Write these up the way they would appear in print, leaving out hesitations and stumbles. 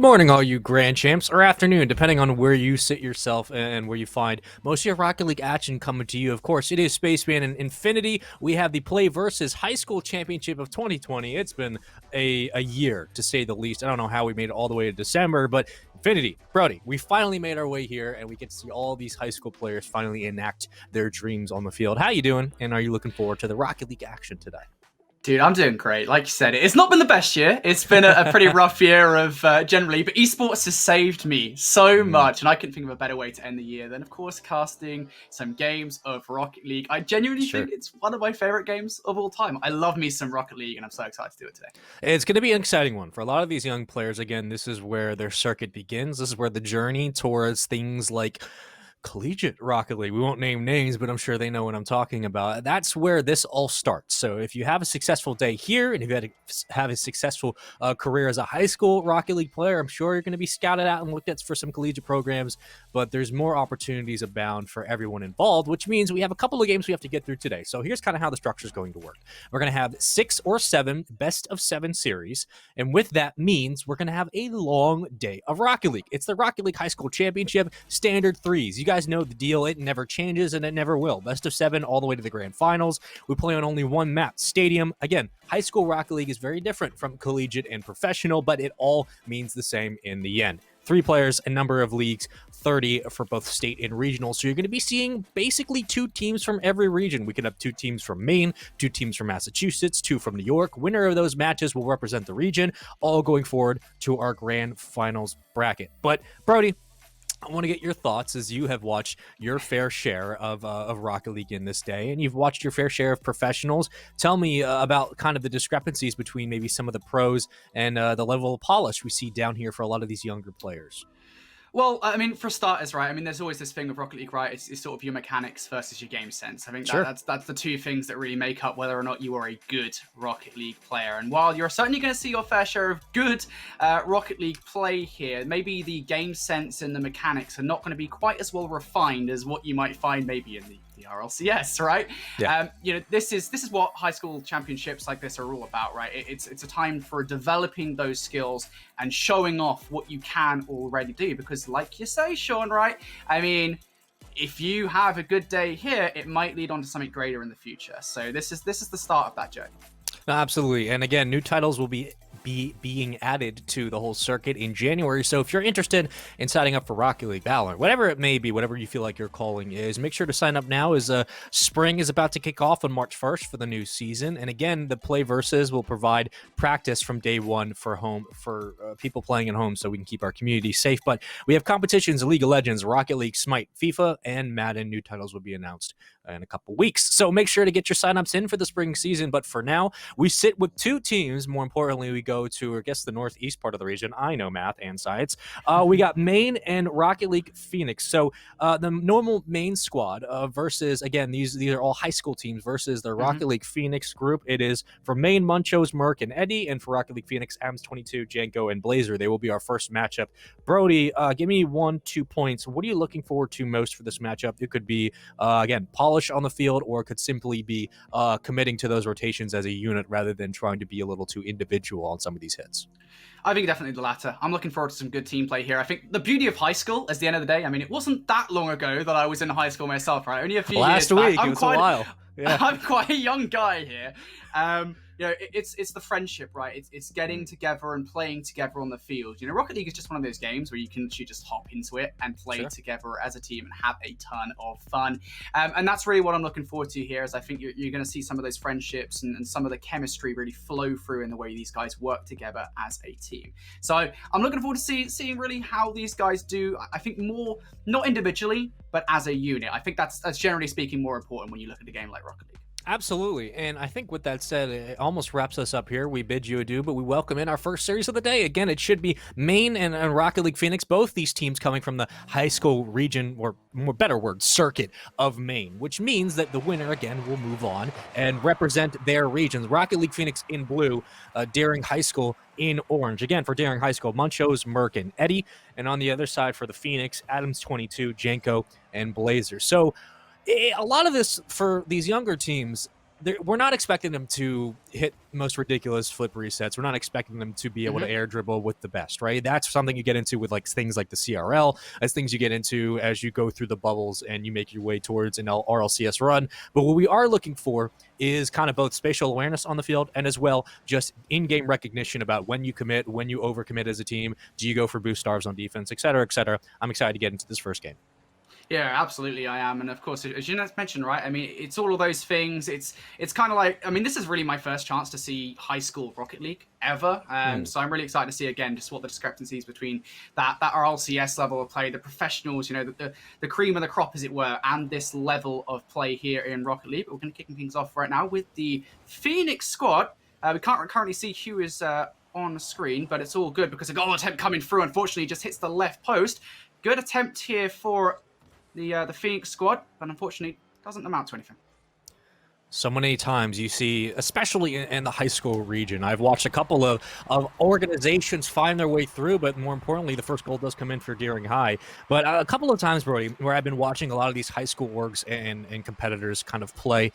Good morning, all you Grand Champs, or afternoon, depending on where you sit yourself and where you find most of your Rocket League action coming to you. Of course, it is Spaceman and Infinity. We have the Play versus High School Championship of 2020. It's been a year, to say the least. I don't know how we made it all the way to December, but Infinity, Brody, we finally made our way here, and we get to see all these high school players finally enact their dreams on the field. How you doing, and are you looking forward to the Rocket League action today? Dude, I'm doing great. Like you said, it's not been the best year. It's been a pretty rough year of generally, but esports has saved me so much, and I couldn't think of a better way to end the year than, of course, casting some games of Rocket League. I genuinely think it's one of my favorite games of all time. I love me some Rocket League, and I'm so excited to do it today. It's going to be an exciting one for a lot of these young players. Again, this is where their circuit begins. This is where the journey towards things like collegiate Rocket League, we won't name names, but I'm sure they know what I'm talking about. That's where this all starts. So if you have a successful day here, and if you had to have a successful career as a high school Rocket League player, I'm sure you're going to be scouted out and looked at for some collegiate programs, but there's more opportunities abound for everyone involved, which means we have a couple of games we have to get through today. So here's kind of how the structure is going to work. We're going to have 6 or 7 best of 7 series, and with that means we're going to have a long day of Rocket League. It's the Rocket League High School Championship, standard threes. You guys know the deal. It never changes, and it never will. Best of 7 all the way to the grand finals. We play on only one map, Stadium. Again, high school Rocket League is very different from collegiate and professional, but it all means the same in the end. 3 players, a number of leagues, 30 for both state and regional. So you're going to be seeing basically 2 teams from every region. We could have 2 teams from Maine, 2 teams from Massachusetts, 2 from New York. Winner of those matches will represent the region, all going forward to our grand finals bracket. But Brody, I want to get your thoughts, as you have watched your fair share of Rocket League in this day, and you've watched your fair share of professionals. Tell me about kind of the discrepancies between maybe some of the pros and the level of polish we see down here for a lot of these younger players. Well, I mean, for starters, right? I mean, there's always this thing with Rocket League, right? It's sort of your mechanics versus your game sense. I think that's the 2 things that really make up whether or not you are a good Rocket League player. And while you're certainly going to see your fair share of good Rocket League play here, maybe the game sense and the mechanics are not going to be quite as well refined as what you might find maybe in the RLCS, right? Yeah. This is what high school championships like this are all about, right? It's a time for developing those skills and showing off what you can already do. Because, like you say, Sean, right? I meing, if you have a good day here, it might lead on to something greater in the future. So this is the start of that journey. Absolutely. And again, new titles will be being added to the whole circuit in January. So if you're interested in signing up for Rocket League, Valorant, whatever it may be, whatever you feel like your calling is, make sure to sign up now, as spring is about to kick off on March 1st for the new season. And again, the Play Versus will provide practice from day one for people playing at home, so we can keep our community safe. But we have competitions in League of Legends, Rocket League, Smite, FIFA, and Madden. New titles will be announced in a couple weeks. So make sure to get your signups in for the spring season. But for now, we sit with 2 teams. More importantly, we go to, I guess, the northeast part of the region. I know math and science. We got Maine and Rocket League Phoenix. So the normal Maine squad versus, again, these are all high school teams versus the Rocket League Phoenix group. It is for Maine, Munchos, Merc, and Eddie, and for Rocket League Phoenix, Ams 22, Janko, and Blazer. They will be our first matchup. Brody, give me 1-2 points. What are you looking forward to most for this matchup? It could be, again, polish on the field, or it could simply be committing to those rotations as a unit rather than trying to be a little too individual on some of these hits. I think definitely the latter. I'm looking forward to some good team play here. I think the beauty of high school, at the end of the day, I mean, it wasn't that long ago that I was in high school myself, right? Only a few years back. Last week, it was a while. Yeah. I'm quite a young guy here. It's the friendship, right? It's getting together and playing together on the field. Rocket League is just one of those games where you can actually just hop into it and play together as a team and have a ton of fun. And that's really what I'm looking forward to here, is I think you're going to see some of those friendships and some of the chemistry really flow through in the way these guys work together as a team. So I'm looking forward to seeing really how these guys do. I think more, not individually, but as a unit. I think that's generally speaking more important when you look at a game like Rocket League. Absolutely. And I think with that said, it almost wraps us up here. We bid you adieu, but we welcome in our first series of the day. Again, it should be Maine and Rocket League Phoenix, both these teams coming from the high school region, or more better word, circuit of Maine, which means that the winner, again, will move on and represent their regions. Rocket League Phoenix in blue, Daring High School in orange. Again, for Daring High School, Munchos, Merc, and Eddie. And on the other side for the Phoenix, Adams 22, Janko, and Blazer. So a lot of this for these younger teams, we're not expecting them to hit most ridiculous flip resets. We're not expecting them to be able to air dribble with the best, right? That's something you get into with like things like the CRL, as things you get into as you go through the bubbles and you make your way towards an RLCS run. But what we are looking for is kind of both spatial awareness on the field and as well just in-game recognition about when you commit, when you overcommit as a team. Do you go for boost stars on defense, et cetera, et cetera. I'm excited to get into this first game. Yeah, absolutely, I am, and of course, as you mentioned, right? I mean, it's all of those things. It's kind of like, I mean, this is really my first chance to see high school Rocket League ever, so I'm really excited to see again just what the discrepancies between that RLCS level of play, the professionals, you know, the cream of the crop, as it were, and this level of play here in Rocket League. But we're going to kick things off right now with the Phoenix squad. We can't currently see who is on the screen, but it's all good because a goal attempt coming through. Unfortunately, just hits the left post. Good attempt here for the Phoenix squad, but unfortunately doesn't amount to anything. So many times you see, especially in the high school region, I've watched a couple of organizations find their way through, but more importantly, the first goal does come in for Deering High. But a couple of times, Brody, where I've been watching a lot of these high school orgs and competitors kind of play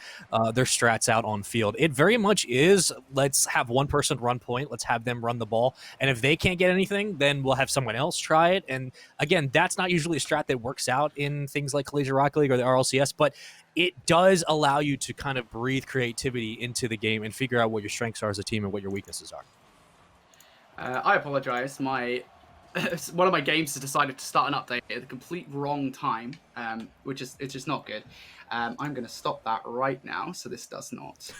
their strats out on field. It very much is, let's have one person run point, let's have them run the ball, and if they can't get anything, then we'll have someone else try it. And again, that's not usually a strat that works out in things like Collegiate Rocket League or the RLCS, but it does allow you to kind of breathe creativity into the game and figure out what your strengths are as a team and what your weaknesses are. I apologize. One of my games has decided to start an update at the complete wrong time, it's just not good. I'm going to stop that right now so this does not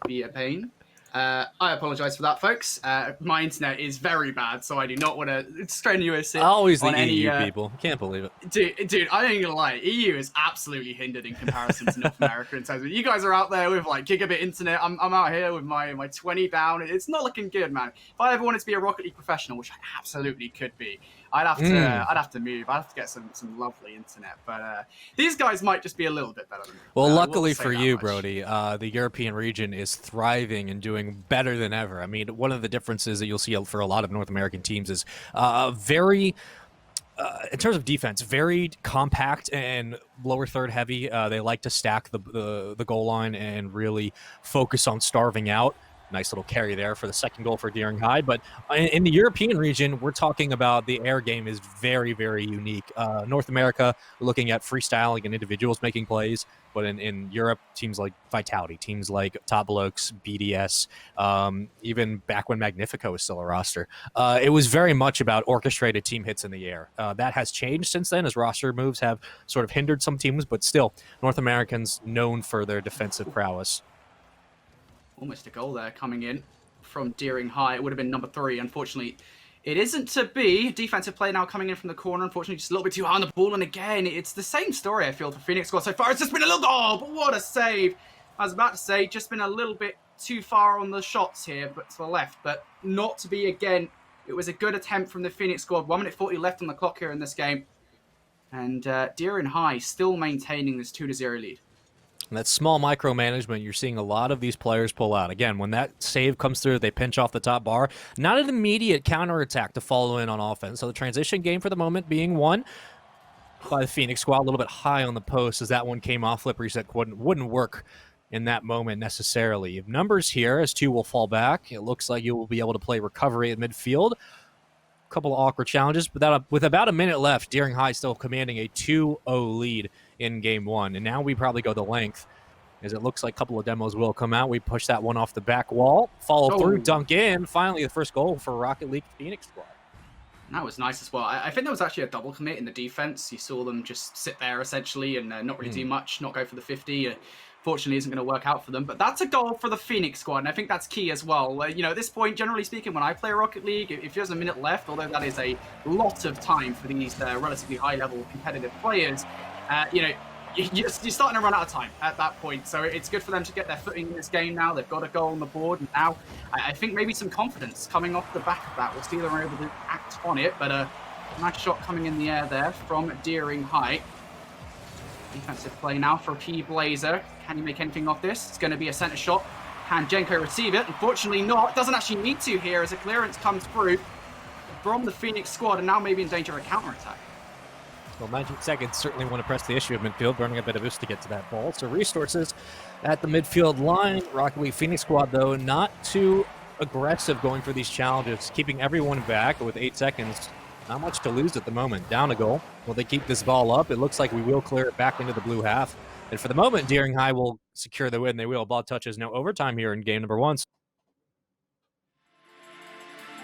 be a pain. I apologize for that, folks. My internet is very bad, so I do not want to strenuous it. Always the EU people. Can't believe it. Dude, I ain't gonna lie. EU is absolutely hindered in comparison to North America in terms of you guys are out there with like gigabit internet. I'm out here with my 20 down. It's not looking good, man. If I ever wanted to be a Rocket League professional, which I absolutely could be, I'd have to move. I'd have to get some lovely internet. But these guys might just be a little bit better than me. Well, luckily for you, Brody, the European region is thriving and doing better than ever. I mean, one of the differences that you'll see for a lot of North American teams is very, in terms of defense, very compact and lower third heavy. They like to stack the goal line and really focus on starving out. Nice little carry there for the second goal for Deering High. But in the European region, we're talking about the air game is very, very unique. North America, we're looking at freestyling and individuals making plays. But in Europe, teams like Vitality, teams like Top Blokes, BDS, even back when Magnifico was still a roster, it was very much about orchestrated team hits in the air. That has changed since then as roster moves have sort of hindered some teams. But still, North Americans known for their defensive prowess. Almost a goal there coming in from Deering High. It would have been number 3. Unfortunately, it isn't to be. Defensive play now coming in from the corner. Unfortunately, just a little bit too high on the ball. And again, it's the same story, I feel, for Phoenix squad so far. It's just been a little goal, but what a save. I was about to say, just been a little bit too far on the shots here, but to the left. But not to be again. It was a good attempt from the Phoenix squad. 1 minute 40 left on the clock here in this game. And Deering High still maintaining this 2-0 lead. And that small micromanagement, you're seeing a lot of these players pull out. Again, when that save comes through, they pinch off the top bar. Not an immediate counterattack to follow in on offense. So the transition game for the moment being won by the Phoenix squad, a little bit high on the post as that one came off. Flip reset wouldn't work in that moment necessarily. Numbers here as 2 will fall back. It looks like you will be able to play recovery at midfield. A couple of awkward challenges, but with about a minute left, Deering High still commanding a 2-0 lead in game 1. And now we probably go the length, as it looks like a couple of demos will come out. We push that one off the back wall, follow through, dunk in. Finally, the first goal for Rocket League Phoenix squad. That was nice as well. I think there was actually a double commit in the defense. You saw them just sit there essentially and not really do much, not go for the 50. Fortunately, isn't going to work out for them. But that's a goal for the Phoenix squad, and I think that's key as well. You know, at this point, generally speaking, when I play Rocket League, if there's a minute left, although that is a lot of time for these relatively high-level competitive players, you know, you're starting to run out of time at that point. So it's good for them to get their footing in this game now. They've got a goal on the board, and now I think maybe some confidence coming off the back of that. We'll see them able to act on it, but a nice shot coming in the air there from Deering High. Defensive play now for P Blazer. Can he make anything off this? It's going to be a centre shot. Can Jenko receive it? Unfortunately not. Doesn't actually need to here as a clearance comes through from the Phoenix squad and now maybe in danger of a counter-attack. Well, 19 seconds certainly want to press the issue of midfield, burning a bit of boost to get to that ball. So resources at the midfield line. Rocket League Phoenix squad, though, not too aggressive going for these challenges, keeping everyone back with 8 seconds. Not much to lose at the moment. Down a goal. Will they keep this ball up? It looks like we will clear it back into the blue half. And for the moment, Deering High will secure the win. They will. Ball touches no overtime here in game number 1.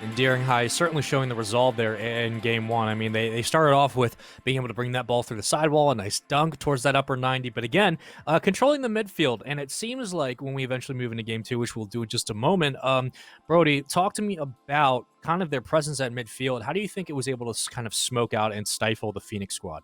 And Deering High is certainly showing the resolve there in game 1. I mean, they started off with being able to bring that ball through the sidewall, a nice dunk towards that upper 90. But again, controlling the midfield. And it seems like when we eventually move into game 2, which we'll do in just a moment, Brody, talk to me about kind of their presence at midfield. How do you think it was able to kind of smoke out and stifle the Phoenix squad?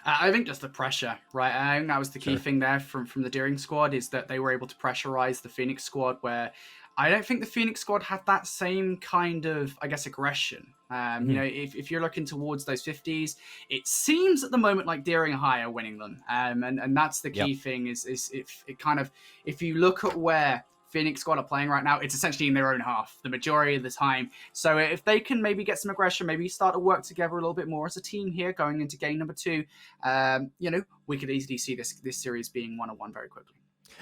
I think just the pressure, right? I think that was the key thing there from the Deering squad, is that they were able to pressurize the Phoenix squad, where I don't think the Phoenix squad had that same kind of, I guess, aggression. You know, if you're looking towards those 50s, it seems at the moment like Deering High are winning them. And that's the key thing is if you look at where Phoenix squad are playing right now, it's essentially in their own half the majority of the time. So if they can maybe get some aggression, maybe start to work together a little bit more as a team here going into game number 2, you know, we could easily see this series being 1-1 very quickly.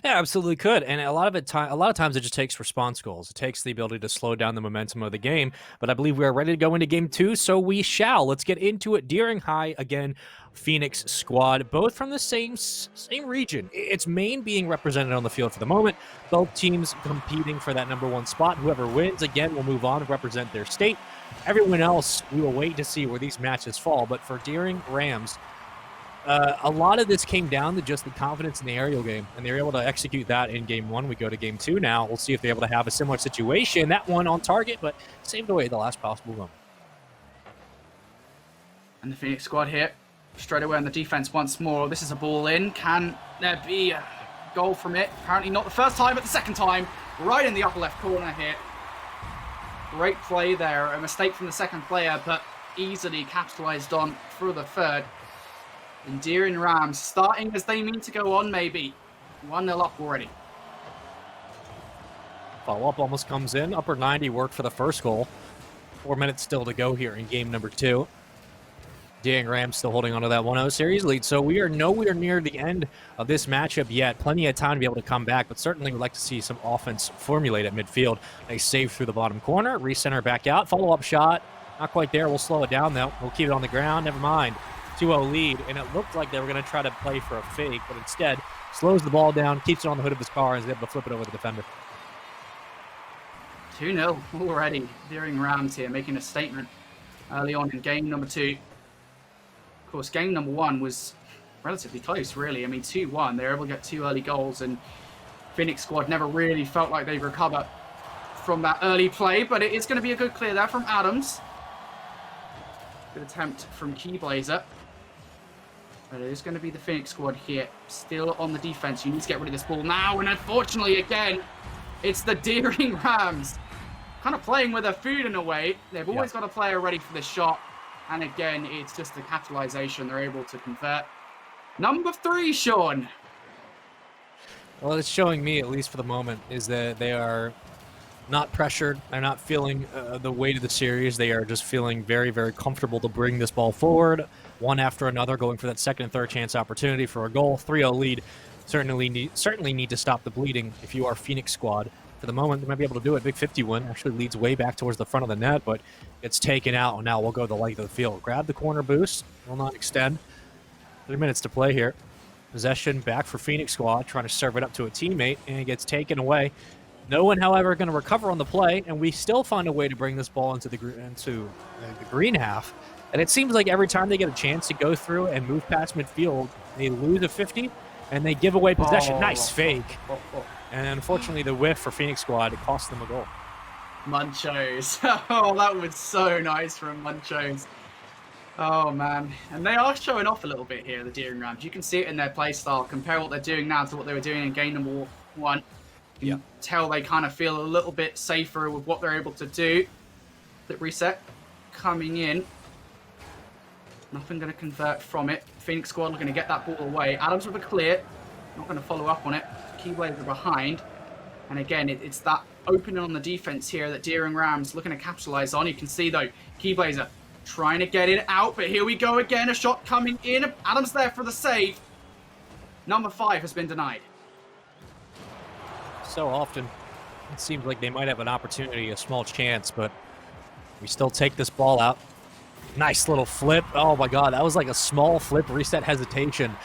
Yeah, absolutely could. And a lot of times it just takes response goals. It takes the ability to slow down the momentum of the game. But I believe we are ready to go into game 2, so we shall. Let's get into it. Deering High again, Phoenix squad, both from the same region. It's Maine being represented on the field for the moment. Both teams competing for that number 1 spot. Whoever wins again will move on and represent their state. Everyone else, we will wait to see where these matches fall. But for Deering Rams, a lot of this came down to just the confidence in the aerial game, and they were able to execute that in game 1. We go to game 2 now. We'll see if they're able to have a similar situation. That one on target, but saved away the last possible moment. And the Phoenix squad here, straight away on the defense once more. This is a ball in. Can there be a goal from it? Apparently not the first time, but the second time. Right in the upper left corner here. Great play there. A mistake from the second player, but easily capitalized on through the third. And Deering Rams starting as they mean to go on, maybe. 1-0 up already. Follow-up almost comes in. Upper 90 worked for the first goal. 4 minutes still to go here in game number 2. Deering Rams still holding on to that 1-0 series lead. So we are nowhere near the end of this matchup yet. Plenty of time to be able to come back, but certainly would like to see some offense formulate at midfield. Nice save through the bottom corner. Recenter back out. Follow-up shot. Not quite there. We'll slow it down, though. We'll keep it on the ground. Never mind. 2-0 lead, and it looked like they were going to try to play for a fake, but instead slows the ball down, keeps it on the hood of his car, and is able to flip it over the defender. 2-0 already. Deering Rams here making a statement early on in game number 2. Of course, game number 1 was relatively close, really. I mean, 2-1. They were able to get 2 early goals, and Phoenix squad never really felt like they'd recover from that early play, but it is going to be a good clear there from Adams. Good attempt from Keyblazer. But it is going to be the Phoenix squad here, still on the defense. You need to get rid of this ball now, and unfortunately, again, it's the Deering Rams. Kind of playing with their food in a way. They've always got a player ready for the shot, and again, it's just the capitalization they're able to convert. Number 3, Sean. Well, it's showing me, at least for the moment, is that they are not pressured. They're not feeling the weight of the series. They are just feeling very, very comfortable to bring this ball forward, one after another, going for that second and third chance opportunity for a goal. 3-0 lead. Certainly need to stop the bleeding if you are Phoenix squad. For the moment, they might be able to do it. Big 50 win. Actually leads way back towards the front of the net, but it's taken out. And now we'll go the length of the field. Grab the corner boost. Will not extend. 3 minutes to play here. Possession back for Phoenix squad, trying to serve it up to a teammate, and it gets taken away. No one, however, going to recover on the play, and we still find a way to bring this ball into the green half. And it seems like every time they get a chance to go through and move past midfield, they lose a 50, and they give away possession. Nice fake. And unfortunately, the whiff for Phoenix squad, it cost them a goal. Munchos. Oh, that was so nice from Munchos. Oh, man. And they are showing off a little bit here, the Deering Rams. You can see it in their play style. Compare what they're doing now to what they were doing in game number 1. You can tell they kind of feel a little bit safer with what they're able to do. Flip reset coming in. Nothing going to convert from it. Phoenix squad looking to get that ball away. Adams with a clear. Not going to follow up on it. Keyblazer behind. And again, it's that opening on the defense here that Deering Rams looking to capitalize on. You can see, though, Keyblazer Trying to get it out, but here we go again. A shot coming in. Adams there for the save. Number 5 has been denied. So often, it seems like they might have an opportunity, a small chance, but we still take this ball out. Nice little flip. Oh my God, that was like a small flip, reset hesitation.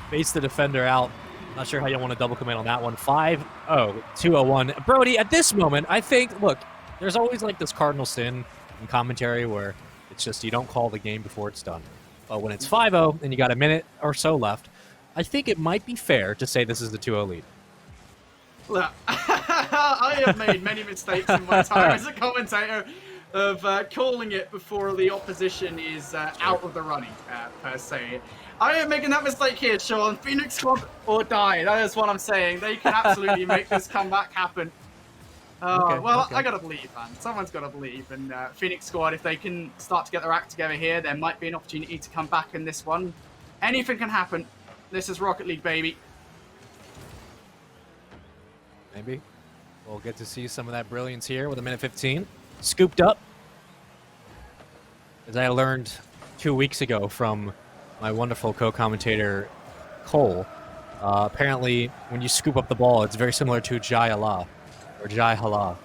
Face the defender out. Not sure how you want to double commit on that one. 5-0, 2-0-1. Brody, at this moment, I think, look, there's always like this cardinal sin in commentary where it's just you don't call the game before it's done. But when it's 5-0 and you got a minute or so left, I think it might be fair to say this is the 2-0 lead. Look, I have made many mistakes in my time as a commentator of calling it before the opposition is out of the running, per se. I am making that mistake here, Sean. Phoenix Squad or die. That is what I'm saying. They can absolutely make this comeback happen. Okay. I gotta believe, man. Someone's gotta believe. And Phoenix Squad, if they can start to get their act together here, there might be an opportunity to come back in this one. Anything can happen. This is Rocket League, baby. Maybe. We'll get to see some of that brilliance here with a minute 15. Scooped up. As I learned 2 weeks ago from my wonderful co-commentator, Cole, apparently when you scoop up the ball, it's very similar to Jai Allah, or Jai Hala.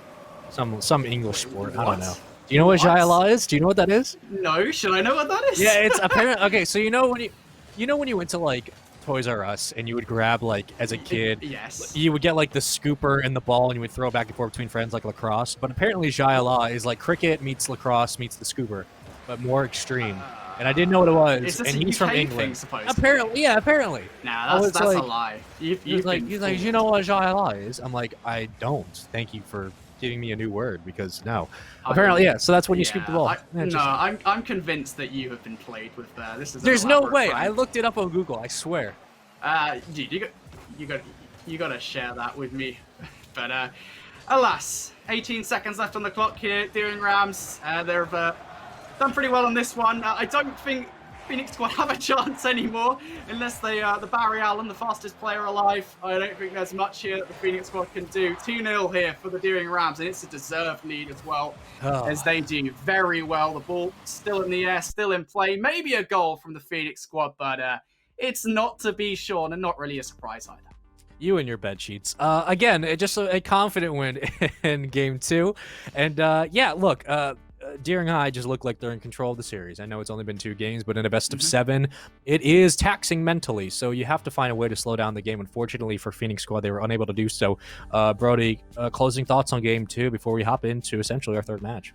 Some English sport, I don't know. Do you know what Jai Allah is? Do you know what that is? No, should I know what that is? Yeah, it's apparent. Okay, so you know when you went to like Toys R Us and you would grab like as a kid, yes, you would get like the scooper and the ball and you would throw it back and forth between friends like lacrosse. But apparently Jai Allah is like cricket meets lacrosse meets the scooper, but more extreme. And I didn't know what it was. And he's from England. Apparently, yeah, apparently. Nah, that's like, a lie. He's like, you know what Jai Allah is? I'm like, I don't. Thank you for giving me a new word because no. Apparently, yeah. So that's when you scoop the ball. I'm convinced that you have been played with. This is. There's no way. I looked it up on Google. I swear. Dude, you got to share that with me. But alas, 18 seconds left on the clock here. Deering Rams. They've done pretty well on this one. I don't think Phoenix Squad have a chance anymore unless they the Barry Allen, the fastest player alive. I don't think there's much here that the Phoenix Squad can do. 2-0 here for the Deering Rams, and it's a deserved lead as well, as they do very well. The ball still in the air, still in play. Maybe a goal from the Phoenix Squad, but it's not to be sure, and not really a surprise either. You and your bed sheets. Again, just a confident win in Game 2. And yeah, look, Deering High just look like they're in control of the series. I know it's only been 2 games, but in a best of 7, it is taxing mentally. So you have to find a way to slow down the game. Unfortunately for Phoenix Squad, they were unable to do so. Brody, closing thoughts on Game 2 before we hop into essentially our 3rd match.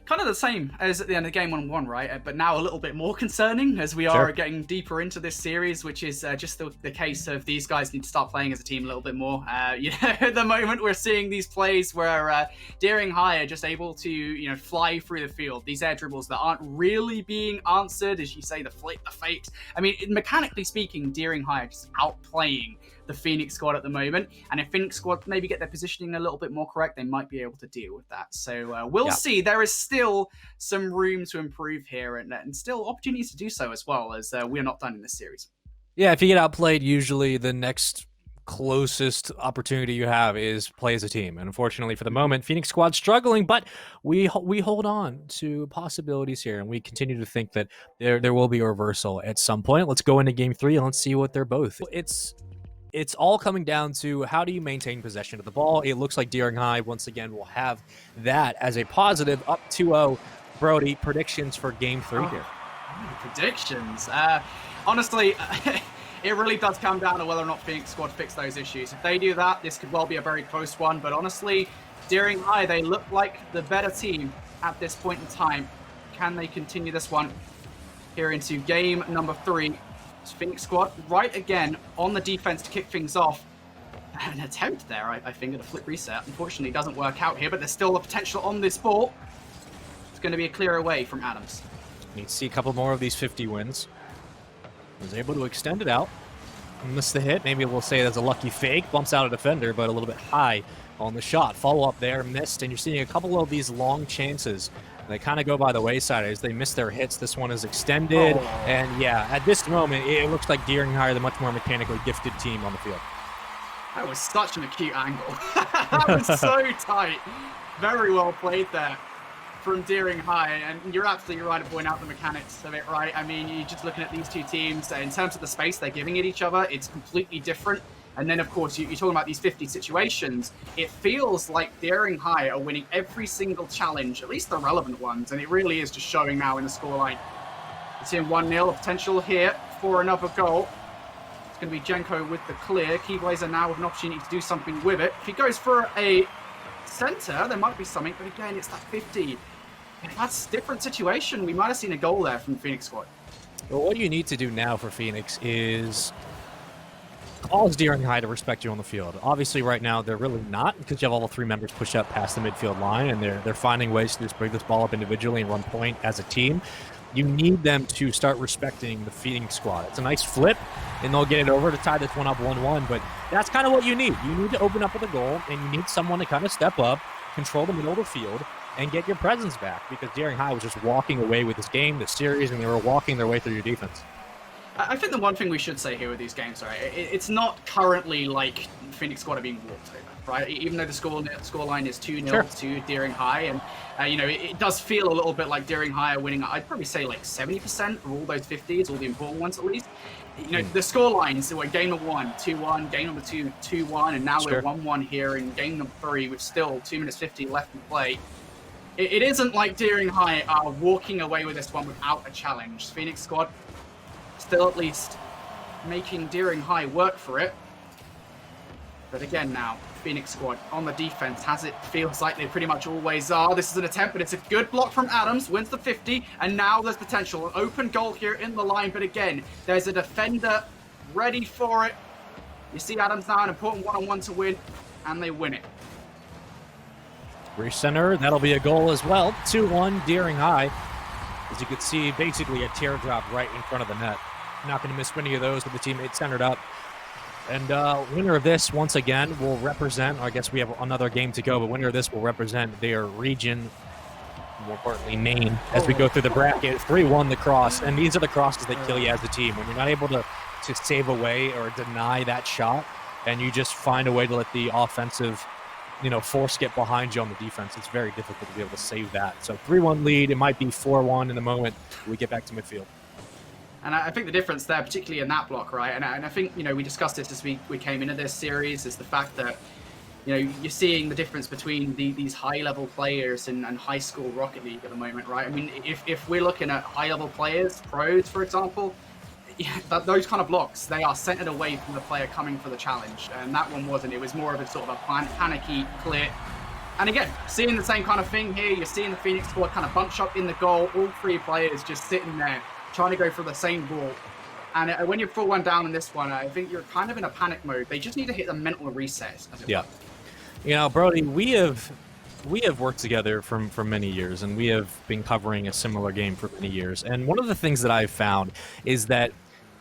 Kind of the same as at the end of game 1-1, right? But now a little bit more concerning as we are getting deeper into this series, which is just the case of these guys need to start playing as a team a little bit more. At the moment, we're seeing these plays where Deering High are just able to, fly through the field. These air dribbles that aren't really being answered, as you say, the fakes. I mean, mechanically speaking, Deering High are just outplaying the Phoenix Squad at the moment, and if Phoenix Squad maybe get their positioning a little bit more correct, they might be able to deal with that. So we'll see. There is still some room to improve here, and still opportunities to do so as well, as we're not done in this series. Yeah, if you get outplayed, usually the next closest opportunity you have is play as a team. And unfortunately for the moment, Phoenix Squad's struggling, but we hold on to possibilities here, and we continue to think that there will be a reversal at some point. Let's go into Game 3 and let's see what they're both. It's all coming down to how do you maintain possession of the ball. It looks like Deering High, once again, will have that as a positive, up 2-0. Brody, predictions for Game 3 here. Predictions? Honestly, it really does come down to whether or not Phoenix Squad fix those issues. If they do that, this could well be a very close one. But honestly, Deering High, they look like the better team at this point in time. Can they continue this one here into game number 3? Phoenix Squad right again on the defense to kick things off. An attempt there, I think, at a flip reset. Unfortunately, it doesn't work out here, but there's still the potential on this ball. It's going to be a clear away from Adams. Need to see a couple more of these 50 wins. Was able to extend it out. Missed the hit. Maybe we'll say that's a lucky fake. Bumps out a defender, but a little bit high on the shot. Follow up there, missed, and you're seeing a couple of these long chances. They kind of go by the wayside as they miss their hits. This one is extended. And yeah, at this moment, it looks like Deering High are the much more mechanically gifted team on the field. That was such an acute angle. That was so tight. Very well played there from Deering High, and you're absolutely right to point out the mechanics of it, right? I mean, you're just looking at these two teams, in terms of the space they're giving at each other, it's completely different. And then, of course, you're talking about these 50 situations. It feels like Deering High are winning every single challenge, at least the relevant ones, and it really is just showing now in the scoreline. It's in 1-0, potential here for another goal. It's going to be Jenko with the clear. Keyblazer now with an opportunity to do something with it. If he goes for a center, there might be something, but again, it's that 50. That's a different situation. We might have seen a goal there from the Phoenix squad. Well, what you need to do now for Phoenix is cause Deering High to respect you on the field. Obviously, right now, they're really not, because you have all 3 members push up past the midfield line, and they're finding ways to just bring this ball up individually and run point as a team. You need them to start respecting the Phoenix squad. It's a nice flip, and they'll get it over to tie this one up 1-1, but that's kind of what you need. You need to open up with a goal, and you need someone to kind of step up, control the middle of the field, and get your presence back, because Deering High was just walking away with this game, this series, and they were walking their way through your defense. I think the one thing we should say here with these games, right, it's not currently like Phoenix squad are being walked over, right? Even though the scoreline is 2-0 to Deering High, and it does feel a little bit like Deering High are winning. I'd probably say like 70% of all those 50s, all the important ones at least. The scorelines were game number 1, 2-1, game number 2, 2-1, and now we're 1-1 here in game number 3 with still 2 minutes 50 left to play. It isn't like Deering High are walking away with this one without a challenge. Phoenix squad still at least making Deering High work for it. But again now, Phoenix squad on the defense, as it feels like they pretty much always are. This is an attempt, but it's a good block from Adams, wins the 50, and now there's potential. An open goal here in the line, but again, there's a defender ready for it. You see Adams now, an important one-on-one to win, and they win it. Recenter, that'll be a goal as well. 2-1, Deering High. As you can see, basically a teardrop right in front of the net. Not going to miss many of those with the teammate centered up. And winner of this, once again, will represent, I guess we have another game to go, but winner of this will represent their region, more importantly, Maine, as we go through the bracket. 3-1 the cross, and these are the crosses that kill you as a team. When you're not able to save away or deny that shot, and you just find a way to let the offensive force get behind you on the defense, it's very difficult to be able to save that. So 3-1 lead, it might be 4-1 in the moment we get back to midfield. And I think the difference there, particularly in that block, right, and I think, we discussed this as we came into this series, is the fact that, you're seeing the difference between these high-level players and high school Rocket League at the moment, right? I mean, if we're looking at high-level players, pros, for example, those kind of blocks, they are centered away from the player coming for the challenge, and that one wasn't. It was more of a sort of a panicky clear. And again, seeing the same kind of thing here, you're seeing the Phoenix squad kind of bunch up in the goal, all 3 players just sitting there trying to go for the same ball. And when you're 4-1 down in this one, I think you're kind of in a panic mode. They just need to hit the mental reset, as it were. Brody, we have worked together for many years, and we have been covering a similar game for many years. And one of the things that I've found is that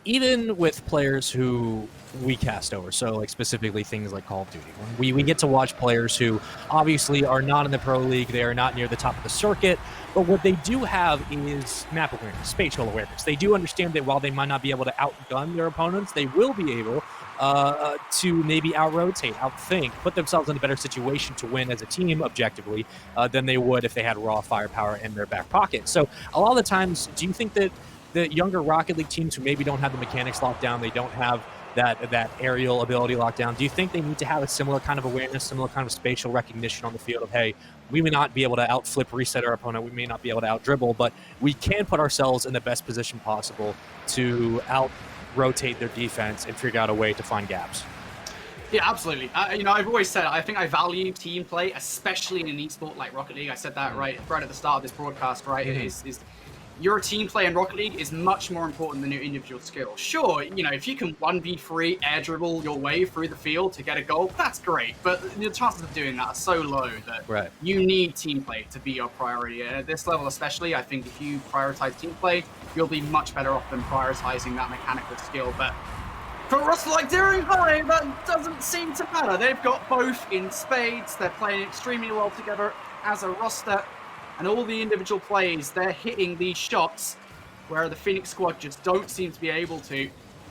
even with players who we cast over, so like specifically things like Call of Duty, we get to watch players who obviously are not in the pro league, they are not near the top of the circuit, but what they do have is map awareness, spatial awareness. They do understand that while they might not be able to outgun their opponents, they will be able to maybe out-rotate, outthink, put themselves in a better situation to win as a team objectively than they would if they had raw firepower in their back pocket. So a lot of the times, do you think that the younger Rocket League teams who maybe don't have the mechanics locked down, they don't have that aerial ability locked down, do you think they need to have a similar kind of awareness, similar kind of spatial recognition on the field of, hey, we may not be able to out-flip reset our opponent, we may not be able to out-dribble, but we can put ourselves in the best position possible to out-rotate their defense and figure out a way to find gaps? Yeah, absolutely. I've always said I think I value team play, especially in an esport like Rocket League. I said that right at the start of this broadcast, right? Mm-hmm. Is your team play in Rocket League is much more important than your individual skill. Sure, if you can 1v3 air dribble your way through the field to get a goal, that's great. But the chances of doing that are so low that you need team play to be your priority. And at this level especially, I think if you prioritize team play, you'll be much better off than prioritizing that mechanical skill. But for a roster like Deering High, that doesn't seem to matter. They've got both in spades. They're playing extremely well together as a roster. And all the individual plays, they're hitting these shots where the Phoenix squad just don't seem to be able to.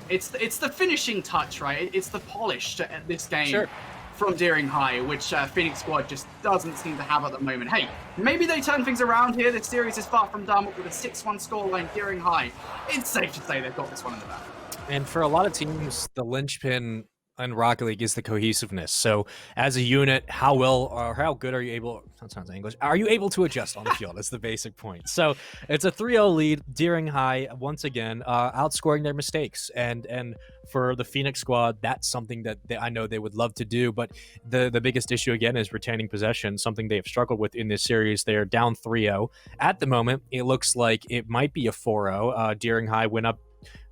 It's the finishing touch, right? It's the polish to this game. Sure. from Deering High, which Phoenix Squad just doesn't seem to have at the moment. Hey, maybe they turn things around here. This series is far from done, with a 6-1 scoreline. Deering High, it's safe to say they've got this one in the bag. And for a lot of teams, the linchpin in Rocket League is the cohesiveness. So as a unit, how well or how good are you able, that sounds English, are you able to adjust on the field? That's the basic point. So it's a 3-0 lead. Deering High, once again, outscoring their mistakes. And for the Phoenix Squad, that's something that I know they would love to do. But the biggest issue, again, is retaining possession, something they have struggled with in this series. They're down 3-0. At the moment, it looks like it might be a 4-0. Deering High went up.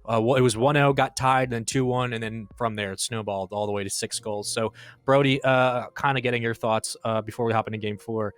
It was 1-0, got tied, then 2-1, and then from there it snowballed all the way to 6 goals. So, Brody, kind of getting your thoughts before we hop into Game 4.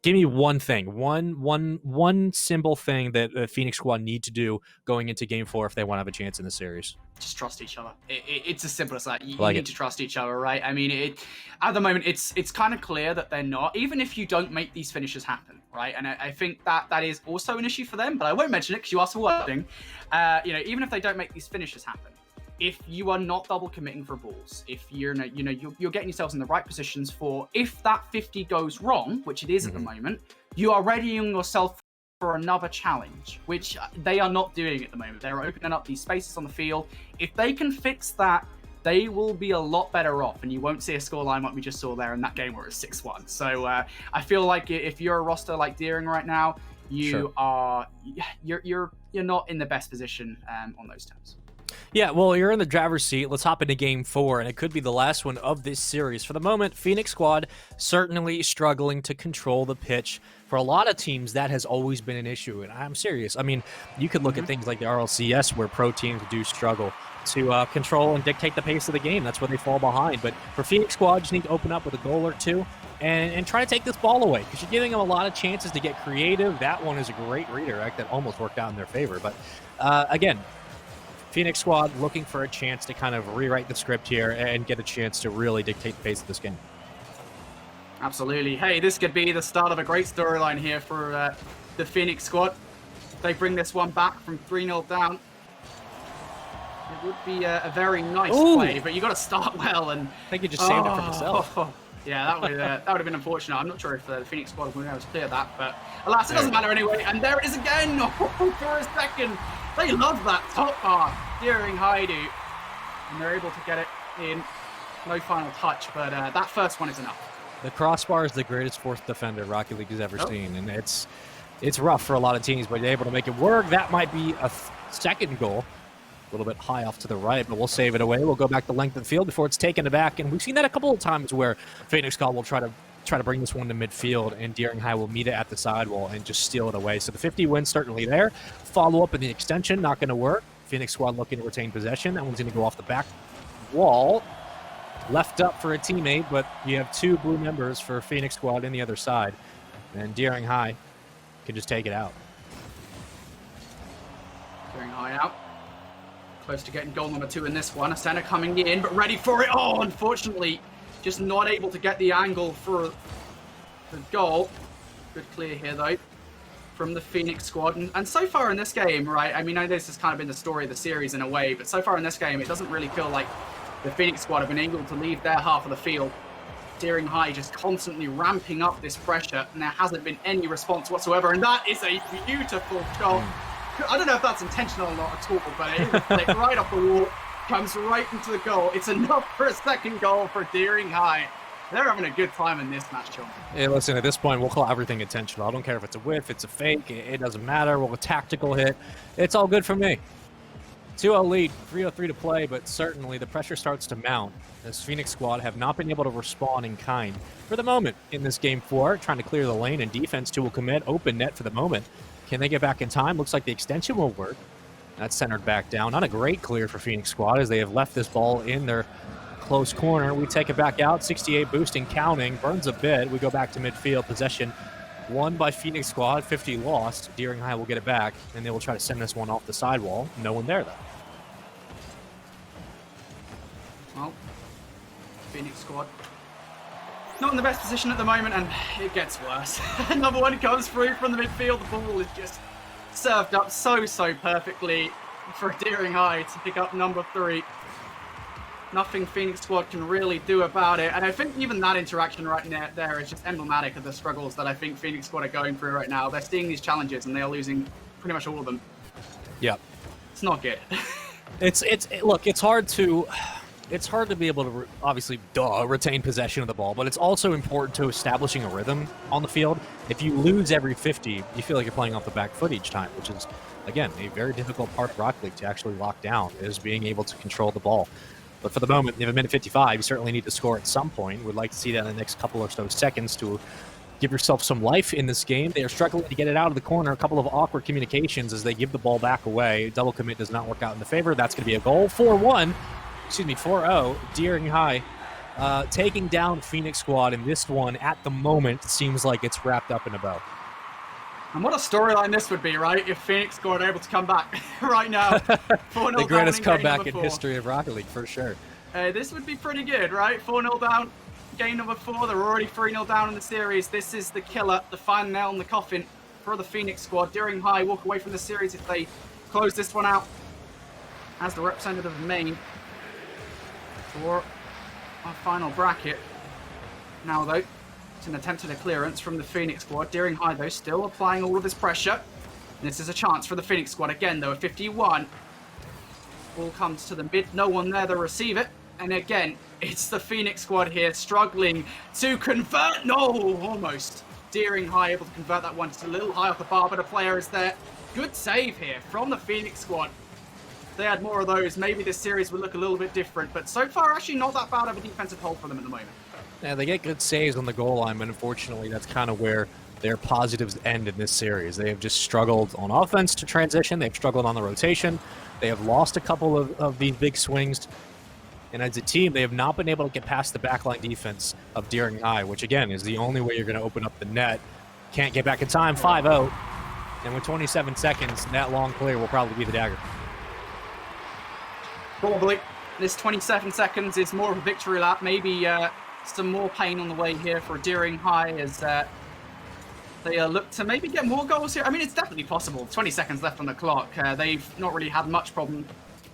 Give me one thing, one simple thing that Phoenix Squad need to do going into Game 4 if they want to have a chance in the series. Just trust each other. It's as simple as that. You like need to trust each other, right? I mean, at the moment, it's kind of clear that they're not, even if you don't make these finishes happen, right? And I think that is also an issue for them, but I won't mention it because you asked for wording. Even if they don't make these finishes happen, if you are not double committing for balls, if you're getting yourselves in the right positions for, if that 50 goes wrong, which it is at the moment, you are readying yourself for another challenge, which they are not doing at the moment. They're opening up these spaces on the field. If they can fix that, they will be a lot better off, and you won't see a scoreline like we just saw there in that game where it's 6-1. So I feel like if you're a roster like Deering right now, you're not in the best position on those terms. Yeah, well, you're in the driver's seat. Let's hop into Game 4, and it could be the last one of this series. For the moment, Phoenix Squad certainly struggling to control the pitch. For a lot of teams, that has always been an issue, and I'm serious. I mean, you could look at things like the RLCS, where pro teams do struggle to control and dictate the pace of the game. That's where they fall behind. But for Phoenix Squad, you just need to open up with a goal or two and try to take this ball away, because you're giving them a lot of chances to get creative. That one is a great redirect that almost worked out in their favor. But again, Phoenix Squad looking for a chance to kind of rewrite the script here and get a chance to really dictate the pace of this game. Absolutely. Hey, this could be the start of a great storyline here for the Phoenix Squad. They bring this one back from 3-0 down. It would be a very nice play, but you got to start well. And I think you just saved it for himself. Yeah, that would have been unfortunate. I'm not sure if the Phoenix Squad would be able to clear that, but alas, it doesn't matter anyway. And there it is again for a second. They love that top part, Deering High do, and they're able to get it in. No final touch, but that first one is enough. The crossbar is the greatest fourth defender Rocket League has ever seen, and it's rough for a lot of teams, but you're able to make it work. That might be a second goal. A little bit high off to the right, but we'll save it away. We'll go back to length of the field before it's taken back, and we've seen that a couple of times where Phoenix Squad will try to bring this one to midfield, and Deering High will meet it at the sidewall and just steal it away. So the 50 win certainly there. Follow up in the extension, not going to work. Phoenix Squad looking to retain possession. That one's going to go off the back wall. Left up for a teammate, but you have 2 blue members for Phoenix Squad in the other side, and Deering High can just take it out. Deering High out. Close to getting goal number 2 in this one. Asena coming in, but ready for it. Oh, unfortunately, just not able to get the angle for the goal. Good clear here, though, from the Phoenix Squad. And so far in this game, right, I mean, I know this has kind of been the story of the series in a way, but so far in this game, it doesn't really feel like the Phoenix Squad have been able to leave their half of the field. Deering High just constantly ramping up this pressure, and there hasn't been any response whatsoever. And that is a beautiful goal. I don't know if that's intentional or not at all, but it is a flick right off the wall, comes right into the goal. It's enough for a second goal for Deering High. They're having a good time in this match, John. Hey, listen, at this point, we'll call everything intentional. I don't care if it's a whiff, it's a fake, it doesn't matter. We'll a tactical hit. It's all good for me. 2-0 lead, 3:03 to play, but certainly the pressure starts to mount as Phoenix Squad have not been able to respond in kind for the moment in this Game 4, trying to clear the lane, and defense too will commit. Open net for the moment. Can they get back in time? Looks like the extension will work. That's centered back down. Not a great clear for Phoenix Squad as they have left this ball in their close corner. We take it back out. 68 boosting, counting. Burns a bit. We go back to midfield. Possession won by Phoenix Squad. 50 lost. Deering High will get it back, and they will try to send this one off the sidewall. No one there, though. Well, Phoenix Squad not in the best position at the moment, and it gets worse. Another one comes through from the midfield. The ball is just served up so perfectly for Deering High to pick up number 3. Nothing Phoenix Squad can really do about it. And I think even that interaction right there is just emblematic of the struggles that I think Phoenix Squad are going through right now. They're seeing these challenges and they are losing pretty much all of them. Yeah. It's not good. Look, it's hard to be able to obviously retain possession of the ball, but it's also important to establishing a rhythm on the field. If you lose every 50, you feel like you're playing off the back foot each time, which is, again, a very difficult part of Rocket League to actually lock down, is being able to control the ball. But for the moment, you have a minute 55, you certainly need to score at some point. We'd like to see that in the next couple or so seconds to give yourself some life in this game. They are struggling to get it out of the corner. A couple of awkward communications as they give the ball back away. Double commit does not work out in the favor. That's going to be a goal. 4-1. Excuse me, 4-0. Deering High taking down Phoenix Squad, and this one, at the moment, seems like it's wrapped up in a bow. And what a storyline this would be, right? If Phoenix Squad are able to come back right now. The greatest comeback in history of Rocket League, for sure. This would be pretty good, right? 4-0 down, game number 4. They're already 3-0 down in the series. This is the killer, the final nail in the coffin for the Phoenix Squad. Deering High walk away from the series if they close this one out as the representative of Maine for our final bracket. Now, though, it's an attempt at a clearance from the Phoenix Squad. Deering High, though, still applying all of this pressure. And this is a chance for the Phoenix Squad. Again, though, a 51. Ball comes to the mid. No one there to receive it. And again, it's the Phoenix Squad here struggling to convert. No, almost. Deering High able to convert that one. Just a little high off the bar, but a player is there. Good save here from the Phoenix Squad. If they had more of those, maybe this series would look a little bit different. But so far, actually not that bad of a defensive hold for them at the moment. Yeah, they get good saves on the goal line, but unfortunately, that's kind of where their positives end in this series. They have just struggled on offense to transition. They've struggled on the rotation. They have lost a couple of these big swings. And as a team, they have not been able to get past the backline defense of Deering High, which, again, is the only way you're going to open up the net. Can't get back in time, 5-0. And with 27 seconds, that long clear will probably be the dagger. Probably. This 27 seconds is more of a victory lap. Maybe some more pain on the way here for Deering High as they look to maybe get more goals here. I mean, it's definitely possible. 20 seconds left on the clock. They've not really had much problem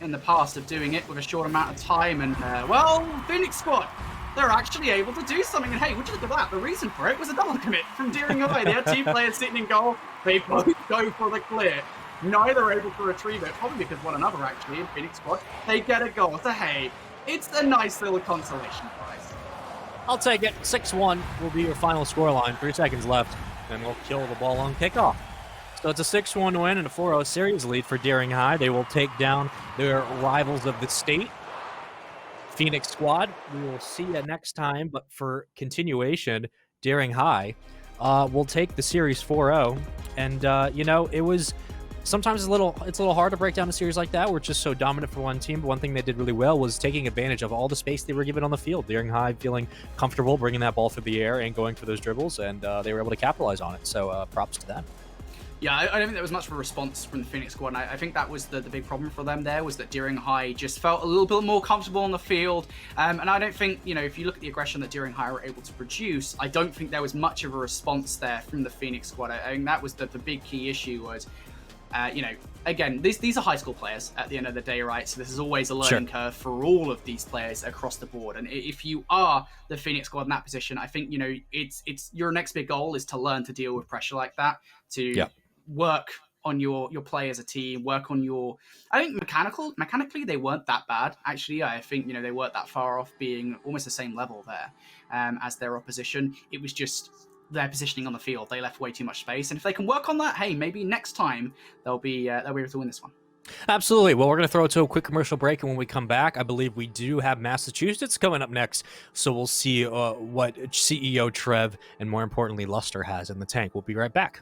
in the past of doing it with a short amount of time. And, well, Phoenix Squad, they're actually able to do something. And, hey, would you look at that? The reason for it was a double commit from Deering High. They had 2 players sitting in goal. They both go for the clear. Neither able to retrieve it, probably because one another, actually, in Phoenix Squad. They get a goal. So, hey, it's a nice little consolation prize. I'll take it. 6-1 will be your final scoreline. 3 seconds left, and we'll kill the ball on kickoff. So it's a 6-1 win and a 4-0 series lead for Deering High. They will take down their rivals of the state, Phoenix Squad. We will see you next time, but for continuation, Deering High will take the series 4-0. And, you know, it was... Sometimes it's a little hard to break down a series like that. We're just so dominant for one team. But one thing they did really well was taking advantage of all the space they were given on the field. Deering High feeling comfortable bringing that ball through the air and going for those dribbles, and they were able to capitalize on it. So props to them. Yeah, I don't think there was much of a response from the Phoenix Squad. And I think that was the big problem for them there, was that Deering High just felt a little bit more comfortable on the field. And I don't think, you know, if you look at the aggression that Deering High were able to produce, I don't think there was much of a response there from the Phoenix Squad. I think that was the big key issue was, you know, again, these are high school players at the end of the day, right? So this is always a learning curve for all of these players across the board. And if you are the Phoenix Squad in that position, I think, you know, it's your next big goal is to learn to deal with pressure like that, to work on your play as a team, work on your... I think mechanically, they weren't that bad, actually. I think, you know, they weren't that far off being almost the same level there as their opposition. It was just... their positioning on the field. They left way too much space. And if they can work on that, hey, maybe next time they'll be able to win this one. Absolutely. Well, we're going to throw it to a quick commercial break, and when we come back, I believe we do have Massachusetts coming up next. So we'll see what CEO Trev and, more importantly, Luster has in the tank. We'll be right back.